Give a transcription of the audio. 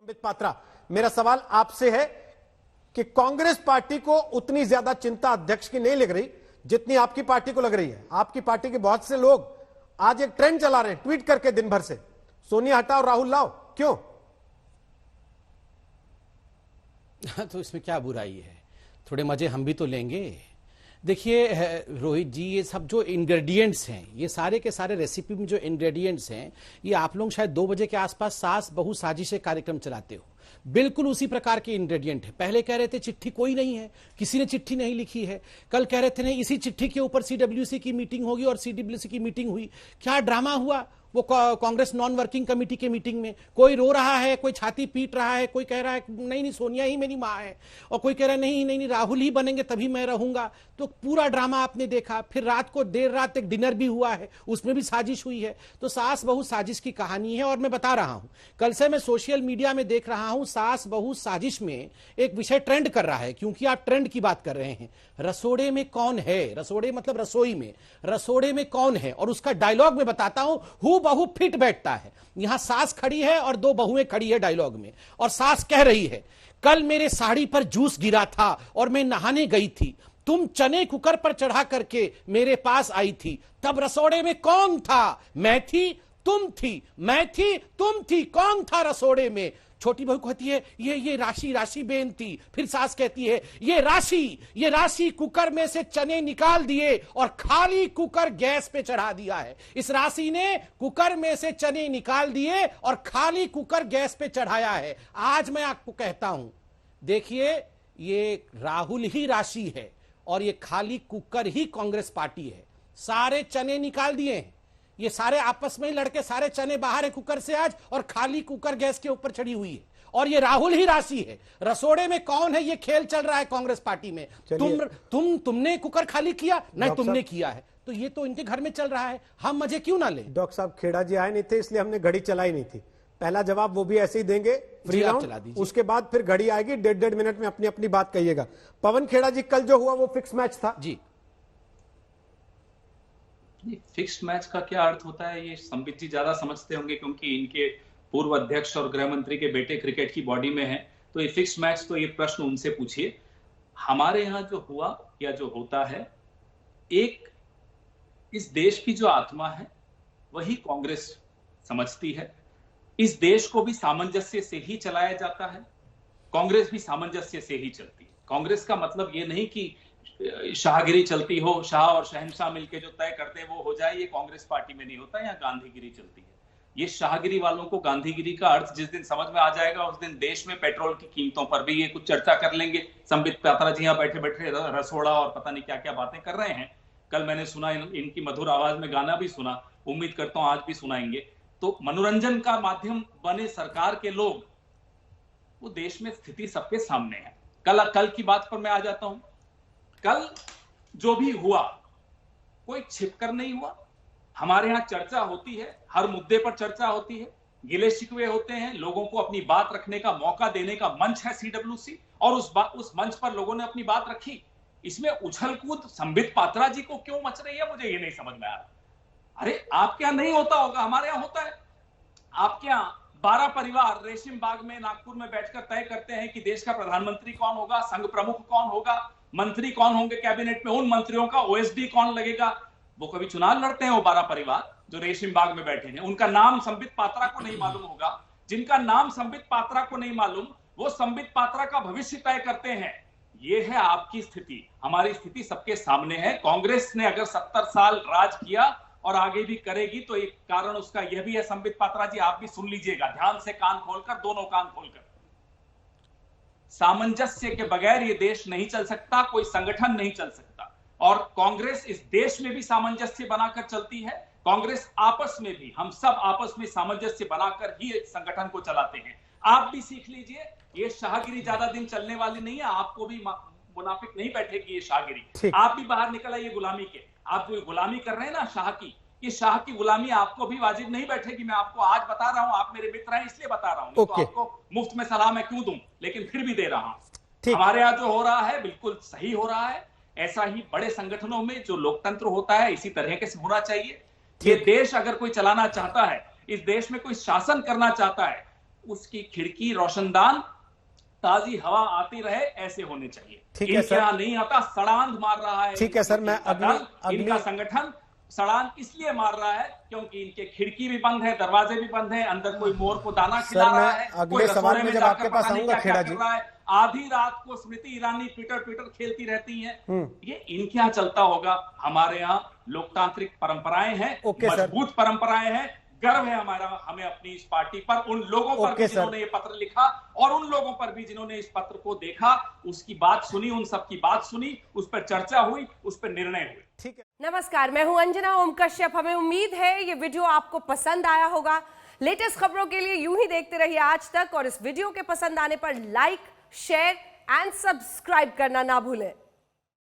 संबित पात्रा, मेरा सवाल आपसे है कि कांग्रेस पार्टी को उतनी ज्यादा चिंता अध्यक्ष की नहीं लग रही जितनी आपकी पार्टी को लग रही है। आपकी पार्टी के बहुत से लोग आज एक ट्रेंड चला रहे हैं ट्वीट करके दिन भर से, सोनिया हटाओ राहुल लाओ, क्यों? तो इसमें क्या बुराई है, थोड़े मजे हम भी तो लेंगे। देखिए रोहित जी, ये सब जो इंग्रेडिएंट्स हैं, ये सारे के सारे रेसिपी में जो इंग्रेडिएंट्स हैं, ये आप लोग शायद 2 बजे के आसपास सास बहू साजिश कार्यक्रम चलाते हो, बिल्कुल उसी प्रकार के इंग्रेडिएंट है। पहले कह रहे थे चिट्ठी कोई नहीं है, किसी ने चिट्ठी नहीं लिखी है, कल कह रहे थे नहीं इसी चिट्ठी के ऊपर सीडब्ल्यूसी की मीटिंग होगी और सीडब्ल्यूसी की मीटिंग हुई। क्या ड्रामा हुआ वो कांग्रेस नॉन वर्किंग कमेटी के मीटिंग में, कोई रो रहा है, कोई छाती पीट रहा है, कोई कह रहा है नहीं नहीं सोनिया ही मेरी मां है, और कोई कह रहा है नहीं नहीं नहीं राहुल ही बनेंगे तभी मैं रहूंगा। तो पूरा ड्रामा आपने देखा। फिर रात को देर रात एक डिनर भी हुआ है, उसमें भी साजिश हुई है। तो सास बहू साजिश की कहानी है। और मैं बता रहा हूं, कल से मैं सोशल मीडिया में देख रहा हूं, सास बहू साजिश में एक विषय ट्रेंड कर रहा है, क्योंकि आप ट्रेंड की बात कर रहे हैं। रसोड़े में कौन है, रसोड़े मतलब रसोई में, रसोड़े में कौन है, और उसका डायलॉग मैं बताता हूं, हूं बहू फिट बैठता है। यहां सास खड़ी है और 2 बहुएं खड़ी है डायलॉग में, और सास कह रही है कल मेरे साड़ी पर जूस गिरा था और मैं नहाने गई थी, तुम चने कुकर पर चढ़ा करके मेरे पास आई थी, तब रसोड़े में कौन था, मैं थी तुम थी, मैं थी तुम थी, कौन था रसोड़े में? छोटी बहू कहती है ये राशि राशि बेन थी। फिर सास कहती है ये राशि कुकर में से चने निकाल दिए और खाली कुकर गैस पे चढ़ा दिया है। इस राशि ने कुकर में से चने निकाल दिए और खाली कुकर गैस पे चढ़ाया है। आज मैं आपको कहता हूं, देखिए ये राहुल ही राशि है और ये खाली कुकर ही कांग्रेस पार्टी है। सारे चने निकाल दिए हैं, ये सारे आपस में ही लड़के, सारे चने बाहर है कुकर से आज, और खाली कुकर गैस के ऊपर चढ़ी हुई है। और ये राहुल ही राशि है। रसोड़े में कौन है, ये खेल चल रहा है कांग्रेस पार्टी में। तुमने कुकर खाली किया नहीं, तुमने किया है, तो ये तो इनके घर में चल रहा है, हम मजे क्यों ना लें? डॉक्टर साहब खेड़ा जी आए नहीं थे इसलिए हमने घड़ी चलाई नहीं थी। पहला जवाब वो भी ऐसे ही देंगे, फ्री राउंड, उसके बाद फिर घड़ी आएगी, 1.5 मिनट में अपनी अपनी बात कहिएगा। पवन खेड़ा जी, कल जो हुआ वो फिक्स मैच था जी। फिक्स्ड मैच का क्या अर्थ होता है ये संबित जी ज्यादा समझते होंगे, क्योंकि इनके पूर्व अध्यक्ष और गृह मंत्री के बेटे क्रिकेट की बॉडी में हैं। तो ये फिक्स्ड मैच, तो ये प्रश्न उनसे पूछिए। हमारे यहाँ जो हुआ या जो होता है, एक इस देश की जो आत्मा है वही कांग्रेस समझती है। इस देश को भी सामंजस्य से ही चलाया जाता है, कांग्रेस भी सामंजस्य से ही चलती है। कांग्रेस का मतलब ये नहीं कि शाहगिरी चलती हो, शाह और शहंशाह मिलके जो तय करते हैं वो हो जाए, ये कांग्रेस पार्टी में नहीं होता। यहाँ गांधीगिरी चलती है। ये शाहगिरी वालों को गांधीगिरी का अर्थ जिस दिन समझ में आ जाएगा, उस दिन देश में पेट्रोल की कीमतों पर भी ये कुछ चर्चा कर लेंगे। संबित पात्रा जी यहाँ बैठे बैठे रसोड़ा और पता नहीं क्या क्या बातें कर रहे हैं। कल मैंने सुना, इनकी मधुर आवाज में गाना भी सुना, उम्मीद करता हूं आज भी सुनाएंगे। तो मनोरंजन का माध्यम बने सरकार के लोग, वो देश में स्थिति सबके सामने है। कल की बात पर मैं आ जाता हूं। कल जो भी हुआ कोई छिपकर नहीं हुआ। हमारे यहां चर्चा होती है, हर मुद्दे पर चर्चा होती है, गिले शिकवे होते हैं, लोगों को अपनी बात रखने का मौका देने का मंच है सीडब्ल्यूसी, और उस मंच पर लोगों ने अपनी बात रखी। इसमें उछल कूद संबित पात्रा जी को क्यों मच रही है, मुझे ये नहीं समझ में आ रहा। अरे आपके यहां नहीं होता होगा, हमारे यहां होता है। आपके यहां 12 परिवार रेशम बाग में नागपुर में बैठकर तय करते हैं कि देश का प्रधानमंत्री कौन होगा, संघ प्रमुख कौन होगा, मंत्री कौन होंगे कैबिनेट में, उन मंत्रियों का ओएसडी कौन लगेगा। वो कभी चुनाव लड़ते हैं वो 12 परिवार जो रेशम बाग में बैठे हैं। उनका नाम संबित पात्रा को नहीं मालूम होगा। जिनका नाम संबित पात्रा को नहीं मालूम, वो संबित पात्रा का भविष्य तय करते हैं। ये है आपकी स्थिति। हमारी स्थिति सबके सामने है। कांग्रेस ने अगर 70 साल राज किया और आगे भी करेगी, तो एक कारण उसका यह भी है संबित पात्रा जी, आप भी सुन लीजिएगा ध्यान से, कान खोलकर, दोनों कान खोलकर। सामंजस्य के बगैर ये देश नहीं चल सकता, कोई संगठन नहीं चल सकता। और कांग्रेस इस देश में भी सामंजस्य बनाकर चलती है। कांग्रेस आपस में भी, हम सब आपस में सामंजस्य बनाकर ही एक संगठन को चलाते हैं। आप भी सीख लीजिए, ये शाहगिरी ज्यादा दिन चलने वाली नहीं है। आपको भी मुनाफिक नहीं बैठेगी ये शाहगिरी। आप भी बाहर निकल आइए गुलामी के। आप जो गुलामी कर रहे हैं ना शाह की, कि शाह की गुलामी आपको भी वाजिब नहीं बैठेगी। मैं आपको आज बता रहा हूं, आप मेरे मित्र हैं इसलिए बता रहा हूं, तो आपको मुफ्त में सलाह मैं क्यों दूं, लेकिन फिर भी दे रहा हूं। हमारे यहाँ जो हो रहा है बिल्कुल सही हो रहा है। ऐसा ही बड़े संगठनों में जो लोकतंत्र होता है इसी तरह के से होना चाहिए। ये देश अगर कोई चलाना चाहता है, इस देश में कोई शासन करना चाहता है, उसकी खिड़की रोशनदान, ताजी हवा आती रहे, ऐसे होने चाहिए। ठीक है इनके सर। यहाँ नहीं आता, सड़ांध मार रहा है। ठीक है सर, मैं इनका संगठन सड़ांध इसलिए मार रहा है क्योंकि इनके खिड़की भी बंद है, दरवाजे भी बंद है, अंदर कोई मोर को दाना खिला रहा है, अगले सवाल में जब आपके पास आऊंगा खेड़ा जी, आधी रात को स्मृति ईरानी ट्विटर खेलती रहती हैं। ये इनके यहाँ चलता होगा। हमारे यहाँ लोकतांत्रिक परंपराएं हैं, मजबूत परंपराएं हैं, गर्व है हमारा, हमें अपनी इस पार्टी पर, उन लोगों पर भी जिन्होंने ये पत्र लिखा और उन लोगों पर भी जिन्होंने इस पत्र को देखा, उसकी बात सुनी, उन सबकी बात सुनी, उस पर चर्चा हुई, उस पर निर्णय हुए। ठीक है। नमस्कार, मैं हूं अंजना ओम कश्यप। हमें उम्मीद है ये वीडियो आपको पसंद आया होगा। लेटेस्ट खबरों के लिए यूं ही देखते रहिए आज तक, और इस वीडियो के पसंद आने पर लाइक, शेयर एंड सब्सक्राइब करना ना भूलें।